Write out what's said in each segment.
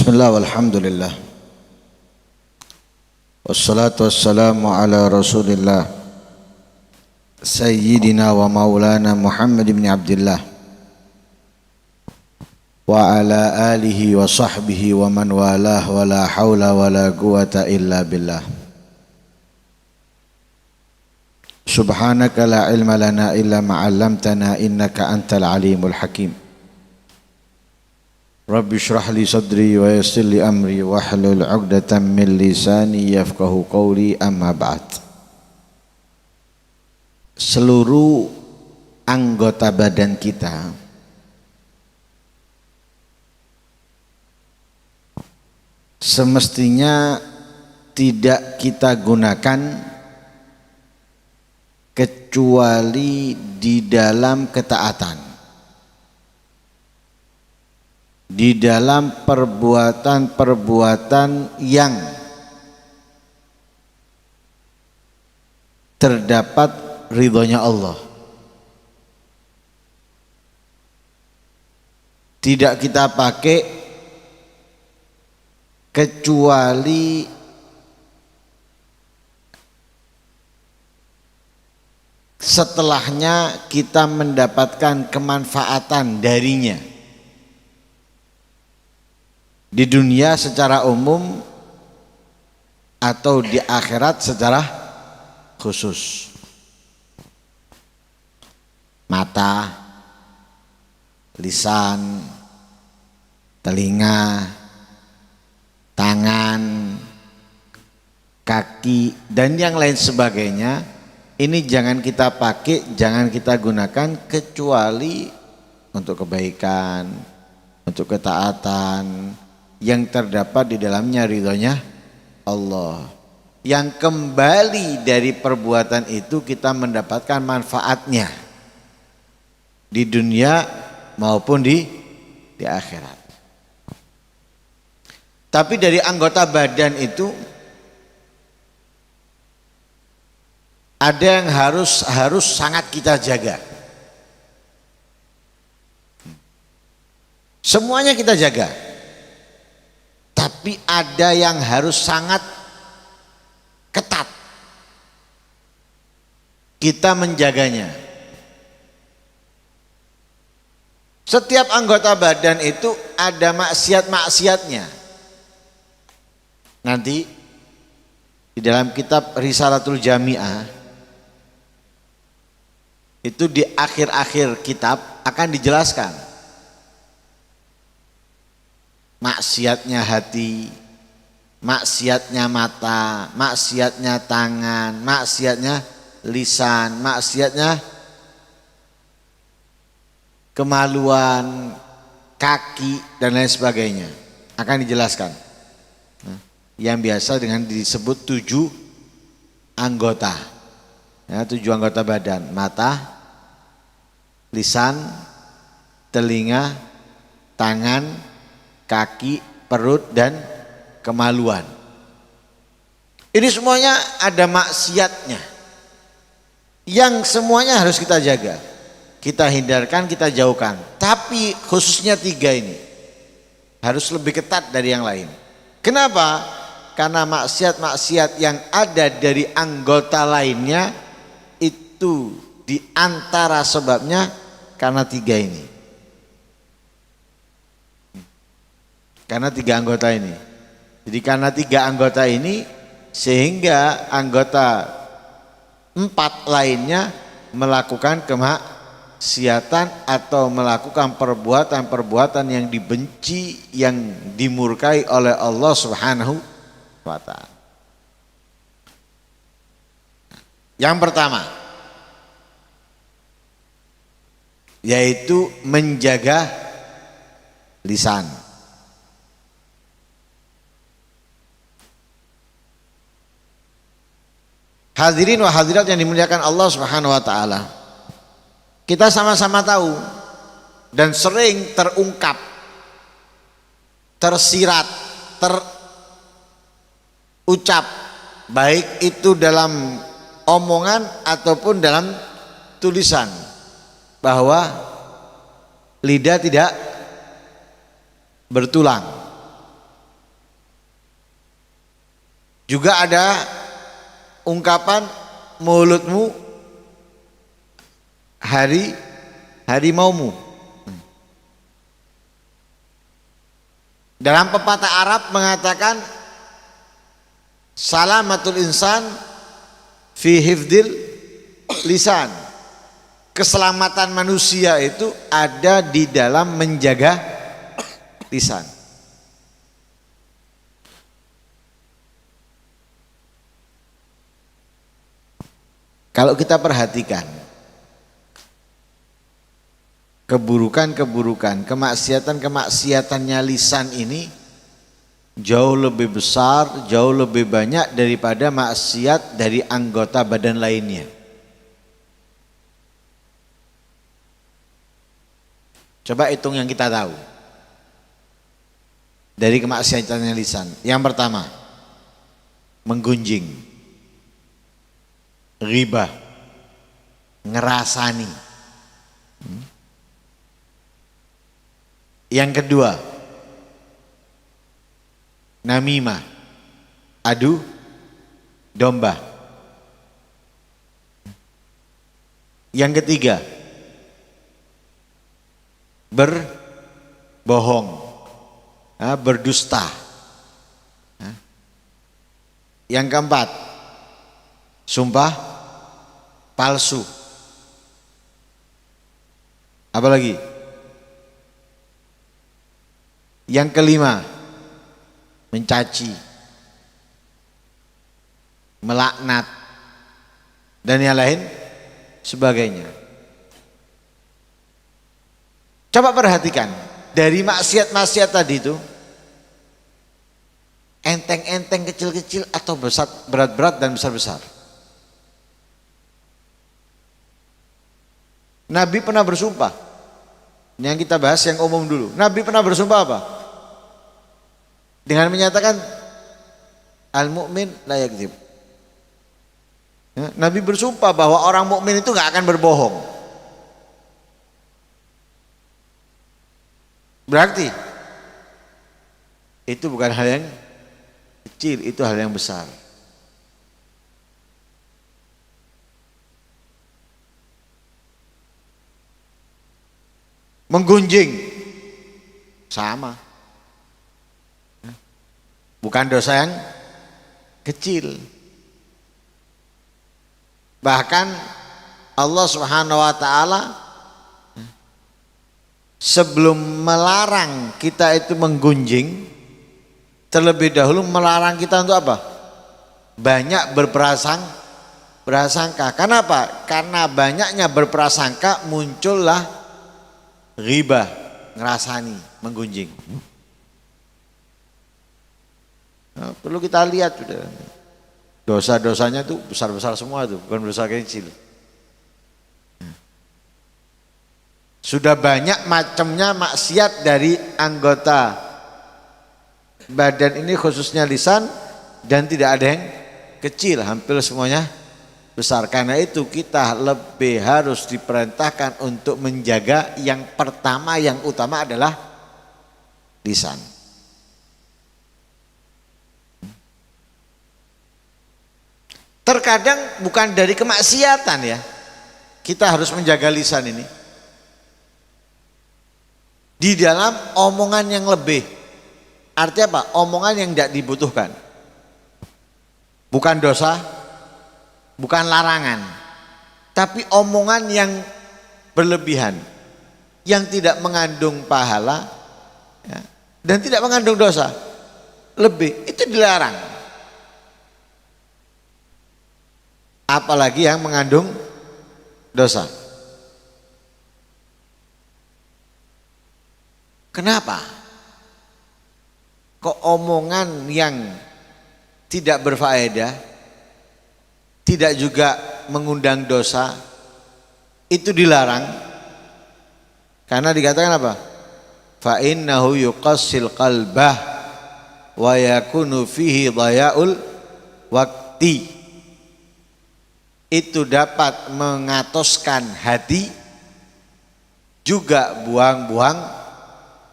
Bismillah walhamdulillah wassalatu wassalamu ala rasulillah Sayyidina wa maulana Muhammad ibn Abdillah wa ala alihi wa sahbihi wa man walah wa la hawla wa la quwata illa billah. Subhanaka la ilma lana illa ma'allamtana innaka antal alimul hakim. Rabbi shrah li sadri wa yassir li amri wa hlul 'uqdatam min lisani yafqahu qawli, amma ba'd. Seluruh anggota badan kita semestinya tidak kita gunakan kecuali di dalam ketaatan, di dalam perbuatan-perbuatan yang terdapat ridhonya Allah. Tidak kita pakai kecuali setelahnya kita mendapatkan kemanfaatan darinya di dunia secara umum atau di akhirat secara khusus. Mata, lisan, telinga, tangan, kaki, dan yang lain sebagainya, ini jangan kita pakai, jangan kita gunakan kecuali untuk kebaikan, untuk ketaatan yang terdapat di dalamnya ridhonya Allah, yang kembali dari perbuatan itu kita mendapatkan manfaatnya di dunia maupun di akhirat. Tapi dari anggota badan itu ada yang harus sangat kita jaga. Semuanya kita jaga. Tapi ada yang harus sangat ketat kita menjaganya. Setiap anggota badan itu ada maksiat-maksiatnya. Nanti di dalam kitab Risalatul Jami'ah itu di akhir-akhir kitab akan dijelaskan maksiatnya hati, maksiatnya mata, maksiatnya tangan, maksiatnya lisan, maksiatnya kemaluan, kaki, dan lain sebagainya akan dijelaskan. Yang biasa dengan disebut 7 anggota, ya, 7 anggota badan: mata, lisan, telinga, tangan, kaki, perut, dan kemaluan. Ini semuanya ada maksiatnya yang semuanya harus kita jaga, kita hindarkan, kita jauhkan. Tapi khususnya 3 ini harus lebih ketat dari yang lain. Kenapa? Karena maksiat-maksiat yang ada dari anggota lainnya itu di antara sebabnya karena 3 ini. Karena 3 anggota ini. Jadi karena 3 anggota ini sehingga anggota 4 lainnya melakukan kemaksiatan atau melakukan perbuatan-perbuatan yang dibenci, yang dimurkai oleh Allah Subhanahu wa ta'ala. Yang pertama yaitu menjaga lisan. Hadirin wa hadirat yang dimuliakan Allah Subhanahu wa ta'ala, kita sama-sama tahu dan sering terungkap, tersirat, terucap, baik itu dalam omongan ataupun dalam tulisan, bahwa lidah tidak bertulang. Juga ada ungkapan mulutmu harimaumu. Dalam pepatah Arab mengatakan salamatul insan fi hifdil lisan. Keselamatan manusia itu ada di dalam menjaga lisan. Kalau kita perhatikan keburukan-keburukan, kemaksiatan-kemaksiatannya lisan ini jauh lebih besar, jauh lebih banyak daripada maksiat dari anggota badan lainnya. Coba hitung yang kita tahu dari kemaksiatannya lisan. Yang pertama, menggunjing, ghibah, ngerasani. Yang kedua, namimah, adu domba. Yang ketiga, berbohong, berdusta. Yang keempat, sumpah palsu. Apa lagi? Yang kelima, mencaci, melaknat, dan yang lain sebagainya. Coba perhatikan dari maksiat-maksiat tadi itu enteng-enteng, kecil-kecil atau besar, berat-berat dan besar-besar. Nabi pernah bersumpah. Ini yang kita bahas yang umum dulu. Nabi pernah bersumpah apa? Dengan menyatakan al-mu'min la yakdzib. Nabi bersumpah bahwa orang mukmin itu nggak akan berbohong. Berarti itu bukan hal yang kecil, itu hal yang besar. Menggunjing sama, bukan dosa yang kecil. Bahkan Allah Subhanahu wa taala sebelum melarang kita itu menggunjing, terlebih dahulu melarang kita untuk apa? Banyak berprasangka. Kenapa? Karena banyaknya berprasangka muncullah ghibah, ngerasani, menggunjing. Nah, perlu kita lihat sudah. Dosa-dosanya itu besar-besar semua itu, bukan dosa kecil. Sudah banyak macamnya maksiat dari anggota badan ini khususnya lisan, dan tidak ada yang kecil, hampir semuanya besar. Karena itu kita lebih harus diperintahkan untuk menjaga yang pertama, yang utama adalah lisan. Terkadang bukan dari kemaksiatan ya, kita harus menjaga lisan ini. Di dalam omongan yang lebih, artinya apa? Omongan yang tidak dibutuhkan. Bukan dosa, bukan larangan, tapi omongan yang berlebihan, yang tidak mengandung pahala ya, dan tidak mengandung dosa. Lebih, itu dilarang. Apalagi yang mengandung dosa. Kenapa? Kok omongan yang tidak berfaedah, tidak juga mengundang dosa, itu dilarang? Karena dikatakan apa? Fa innahu yuqassil qalbah wa yakunu fihi dhaya'ul waqti. Itu dapat mengatoskan hati, juga buang-buang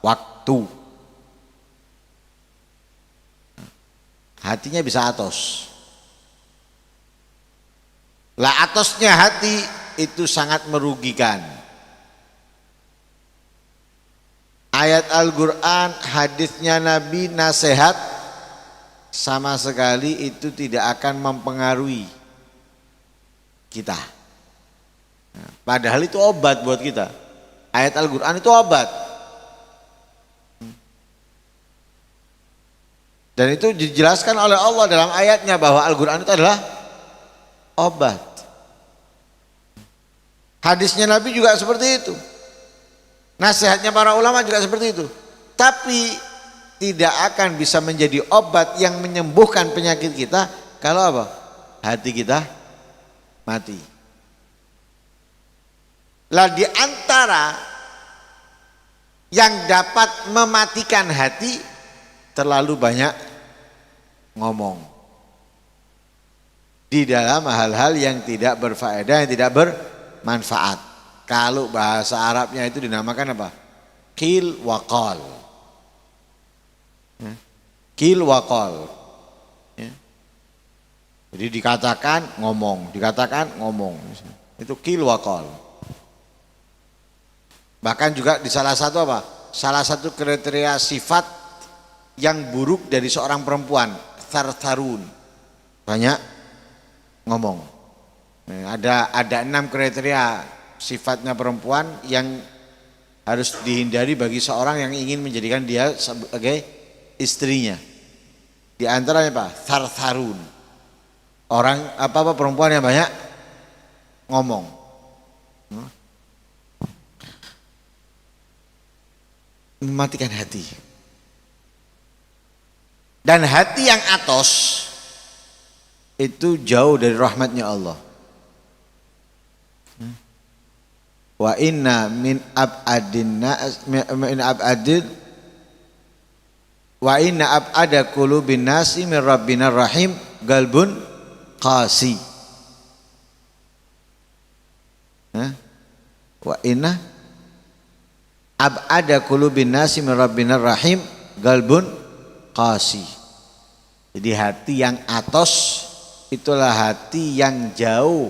waktu. hatinya bisa atos. Lah atosnya hati itu sangat merugikan. Ayat Al-Quran, hadisnya Nabi, nasihat sama sekali itu tidak akan mempengaruhi kita. Nah, padahal itu obat buat kita. Ayat Al-Quran itu obat. Dan itu dijelaskan oleh Allah dalam ayatnya bahwa Al-Quran itu adalah obat. Hadisnya Nabi juga seperti itu. Nasihatnya para ulama juga seperti itu. Tapi tidak akan bisa menjadi obat yang menyembuhkan penyakit kita kalau apa? Hati kita mati. Lah di antara yang dapat mematikan hati, terlalu banyak ngomong di dalam hal-hal yang tidak berfaedah, yang tidak bermanfaat. Kalau bahasa Arabnya itu dinamakan apa? Qil wa qal. Qil wa qal. Jadi dikatakan ngomong, dikatakan ngomong. Itu qil wa qal. Bahkan juga di salah satu apa? Salah satu kriteria sifat yang buruk dari seorang perempuan, thartharun, banyak ngomong. Ada 6 kriteria sifatnya perempuan yang harus dihindari bagi seorang yang ingin menjadikan dia sebagai istrinya. Di antaranya apa? Thartharun. Orang apa perempuan yang banyak ngomong. Mematikan hati. Dan hati yang atos itu jauh dari rahmatnya Allah. Wa inna min abadin wa inna abada qulubin nasi min rabbinar rahim galbun qasi. Wa inna abada qulubin nasi min rabbinar rahim galbun qasi. Jadi hati yang atos itulah hati yang jauh,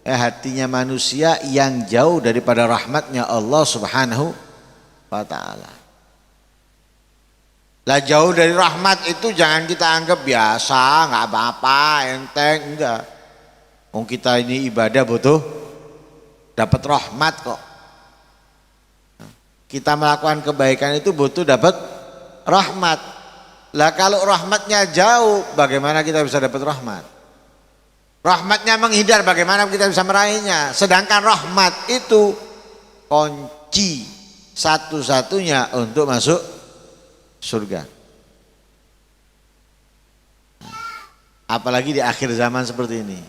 hatinya manusia yang jauh daripada rahmatnya Allah Subhanahu wa ta'ala. Lah jauh dari rahmat itu jangan kita anggap biasa, nggak apa-apa, enteng, enggak. Wong kita ini ibadah butuh dapat rahmat kok. Kita melakukan kebaikan itu butuh dapat rahmat. Lah kalau rahmatnya jauh, bagaimana kita bisa dapat rahmat? Rahmatnya menghindar, bagaimana kita bisa meraihnya? Sedangkan rahmat itu kunci satu-satunya untuk masuk surga. Apalagi di akhir zaman seperti ini,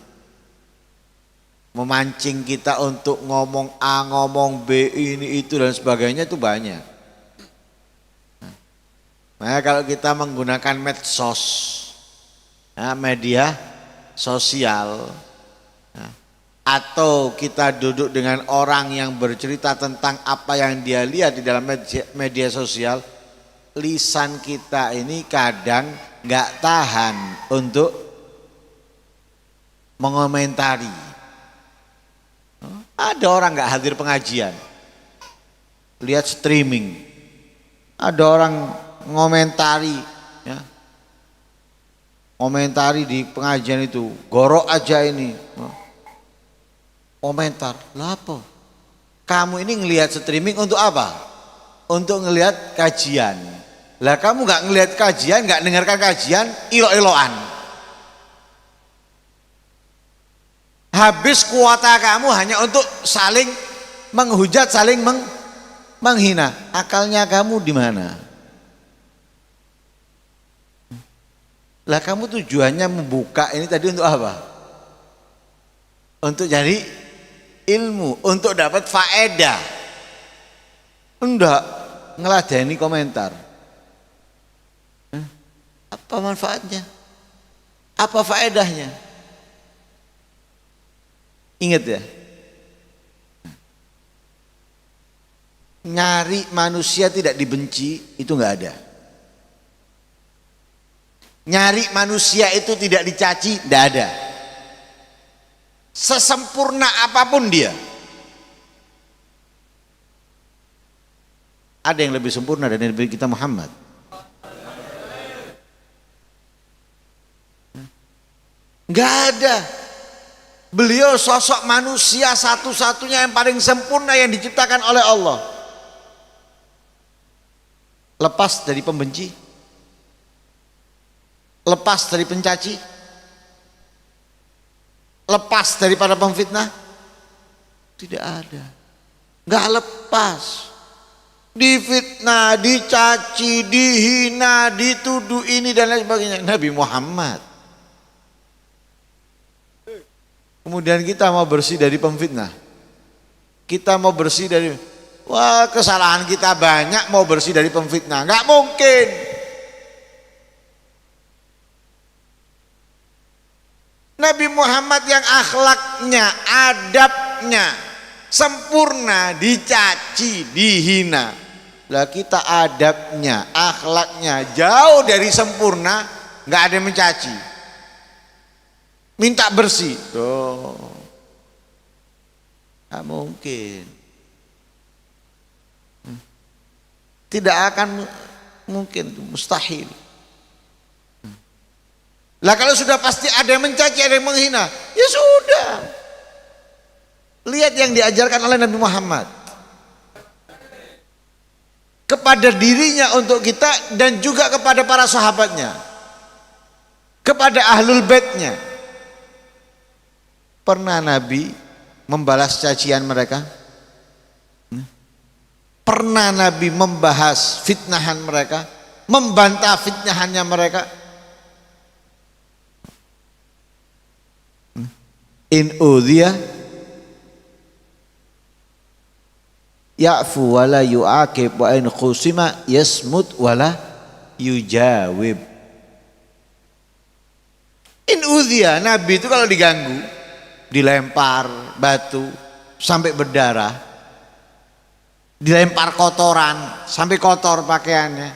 memancing kita untuk ngomong A, ngomong B, ini itu dan sebagainya itu banyak. Nah, kalau kita menggunakan medsos, media sosial, atau kita duduk dengan orang yang bercerita tentang apa yang dia lihat di dalam media sosial, lisan kita ini kadang nggak tahan untuk mengomentari. Ada orang nggak hadir pengajian, lihat streaming, ada orang ngomentari, ya, komentari di pengajian itu, gorok aja ini, komentar, lah apa? Kamu ini ngelihat streaming untuk apa? Untuk ngelihat kajian. Lah kamu nggak ngelihat kajian, nggak dengarkan kajian, ilo-iloan. Habis kuota kamu hanya untuk saling menghujat, saling menghina. Akalnya kamu di mana? Lah kamu tujuannya membuka ini tadi untuk apa? Untuk cari ilmu, untuk dapat faedah. Enggak, ngeladeni komentar. Apa manfaatnya? Apa faedahnya? Ingat ya, nyari manusia tidak dibenci itu nggak ada. Nyari manusia itu tidak dicaci, tidak ada. Sesempurna apapun dia. Ada yang lebih sempurna dari Nabi kita Muhammad? Enggak ada. Beliau sosok manusia satu-satunya yang paling sempurna yang diciptakan oleh Allah. Lepas dari pembenci, lepas dari pencaci, lepas daripada pemfitnah, tidak ada. Enggak lepas. Difitnah, dicaci, dihina, dituduh ini dan lain sebagainya. Nabi Muhammad. Kemudian kita mau bersih dari pemfitnah. Kita mau bersih dari, wah kesalahan kita banyak, mau bersih dari pemfitnah. Enggak mungkin. Nabi Muhammad yang akhlaknya, adabnya sempurna, dicaci, dihina. Lah kita adabnya, akhlaknya jauh dari sempurna, enggak ada yang mencaci. Minta bersih. Tuh. Enggak mungkin. Tidak akan mungkin, mustahil. Lah kalau sudah pasti ada yang mencaci, ada yang menghina, ya sudah. Lihat yang diajarkan oleh Nabi Muhammad kepada dirinya untuk kita dan juga kepada para sahabatnya, kepada ahlul baitnya. Pernah Nabi membalas cacian mereka? Pernah Nabi membahas fitnahan mereka, membantah fitnahannya mereka? In udhiya ya'fu wala yu'aqib wa in khusima yasmut wala yujawib. In udhiya, Nabi itu kalau diganggu, dilempar batu sampai berdarah, dilempar kotoran sampai kotor pakaiannya,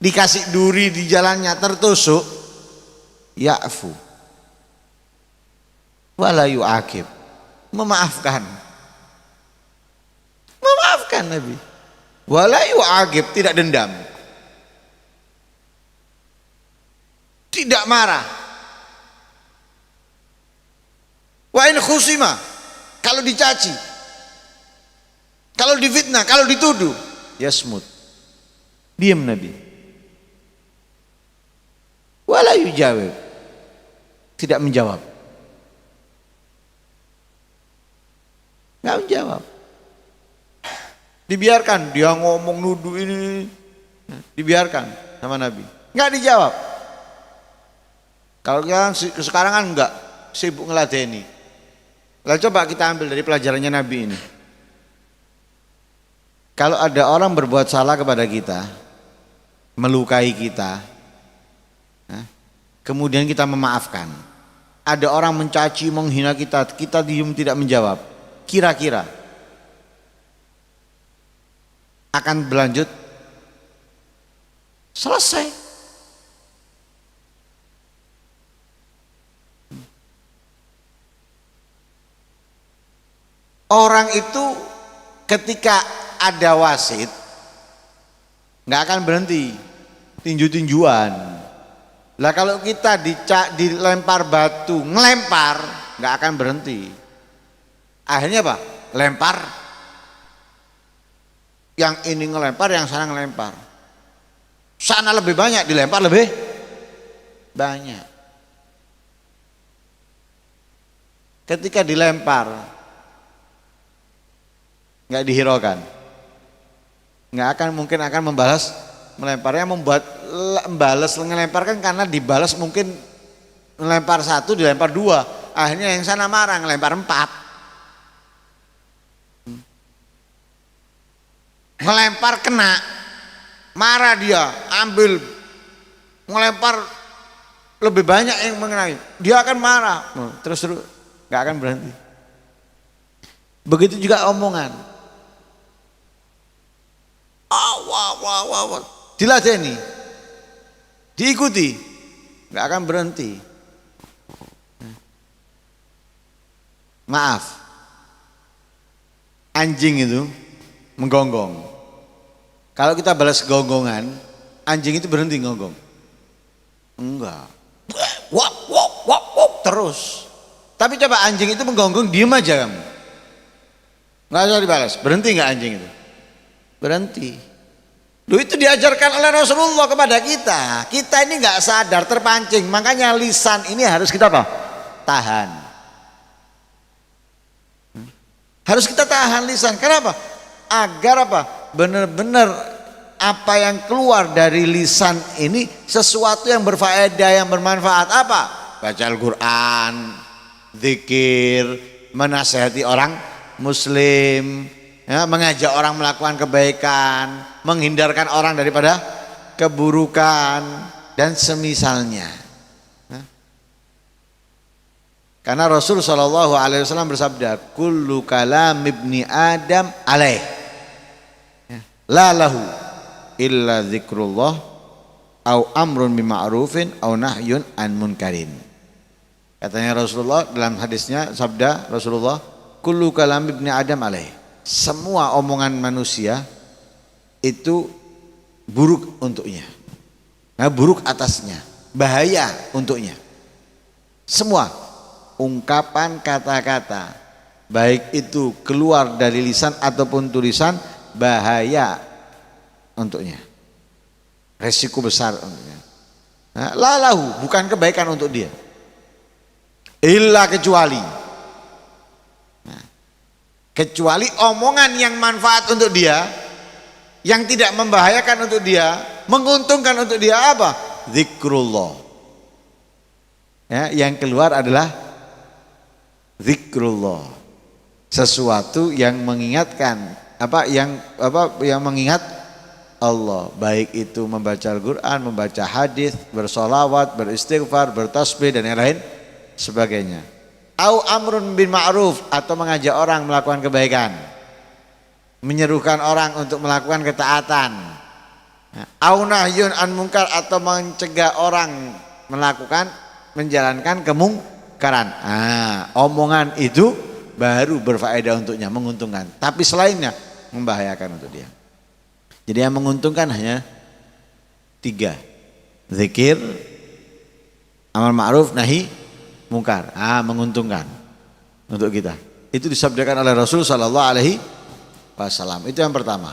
dikasih duri di jalannya tertusuk, ya'fu wala yu'aqib, memaafkan Nabi. Wala yu'aqib, tidak dendam, tidak marah. Wa in khusima, kalau dicaci, kalau difitnah, kalau dituduh, yasmut, diam Nabi. Wala yujawib, tidak menjawab. Enggak menjawab. Dibiarkan dia ngomong nuduh ini, dibiarkan sama Nabi. Enggak dijawab. Kalau sekarang kan enggak, sibuk ngeladeni. Lalu coba kita ambil dari pelajarannya Nabi ini. Kalau ada orang berbuat salah kepada kita, melukai kita, kemudian kita memaafkan. Ada orang mencaci, menghina kita, kita diam tidak menjawab. Kira-kira akan berlanjut? Selesai. Orang itu ketika ada wasit nggak akan berhenti tinju-tinjuan. Lah kalau kita dilempar batu, ngelempar, nggak akan berhenti. Akhirnya apa? Lempar. Yang ini ngelempar, yang sana ngelempar. Sana lebih banyak, dilempar lebih banyak. Ketika dilempar, nggak dihiraukan, nggak akan mungkin akan membalas melemparnya. Membalas ngelempar kan karena dibalas mungkin ngelempar satu, dilempar dua. Akhirnya yang sana marah, ngelempar 4. Ngelempar kena, marah dia, ambil, ngelempar lebih banyak yang mengenai, dia akan marah, terus nggak akan berhenti. Begitu juga omongan. Diladeni, diikuti, nggak akan berhenti. Maaf, anjing itu menggonggong. Kalau kita balas gonggongan, anjing itu berhenti gonggong? Enggak. Wop wop wop wop terus. Tapi coba anjing itu menggonggong, diem aja kamu. Nggak usah dibalas. Berhenti nggak anjing itu? Berhenti. Loh, itu diajarkan oleh Rasulullah kepada kita. Kita ini nggak sadar, terpancing. Makanya lisan ini harus kita apa? Tahan. Harus kita tahan lisan. Kenapa? Agar apa? Benar-benar apa yang keluar dari lisan ini sesuatu yang berfaedah, yang bermanfaat. Apa? Baca Al-Quran, zikir, menasihati orang muslim, ya, mengajak orang melakukan kebaikan, menghindarkan orang daripada keburukan dan semisalnya. Karena Rasul SAW bersabda, kullu kalam ibni Adam alaih, la lahu illa zikrullah au amrun bima'rufin au nahyun an munkarin. Katanya Rasulullah dalam hadisnya, sabda Rasulullah, kullu kalam ibni Adam alaih, semua omongan manusia itu buruk untuknya, nah, buruk atasnya, bahaya untuknya. Semua ungkapan kata-kata, baik itu keluar dari lisan ataupun tulisan, bahaya untuknya, resiko besar untuknya. Nah, lalahu, bukan kebaikan untuk dia, illa kecuali, nah, kecuali omongan yang manfaat untuk dia, yang tidak membahayakan untuk dia, menguntungkan untuk dia. Apa? Zikrullah, ya, yang keluar adalah zikrullah, sesuatu yang mengingatkan yang mengingat Allah, baik itu membaca Al-Quran, membaca hadis, bersolawat, beristighfar, bertasbih dan yang lain sebagainya. Au amrun bin ma'ruf, atau mengajak orang melakukan kebaikan, menyerukan orang untuk melakukan ketaatan. Au nahyun an munkar, atau mencegah orang menjalankan kemungkaran. Omongan itu baru berfaedah untuknya, menguntungkan. Tapi selainnya membahayakan untuk dia. Jadi yang menguntungkan hanya 3: zikir, amal ma'ruf, nahi mungkar. Menguntungkan untuk kita. Itu disabdakan oleh Rasul sallallahu alaihi wasallam. Itu yang pertama.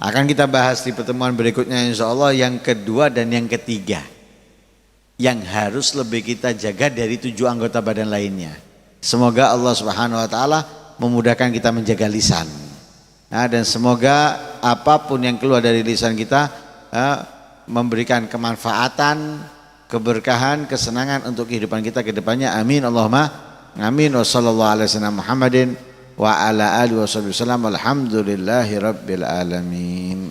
Akan kita bahas di pertemuan berikutnya insyaallah yang kedua dan yang ketiga, yang harus lebih kita jaga dari 7 anggota badan lainnya. Semoga Allah Subhanahu wa taala memudahkan kita menjaga lisan. Dan semoga apapun yang keluar dari lisan kita memberikan kemanfaatan, keberkahan, kesenangan untuk kehidupan kita ke depannya. Amin Allahumma amin. Wassallallahu ala sayyidina Muhammadin wa ala alihi wasallam. Alhamdulillahi rabbil alamin.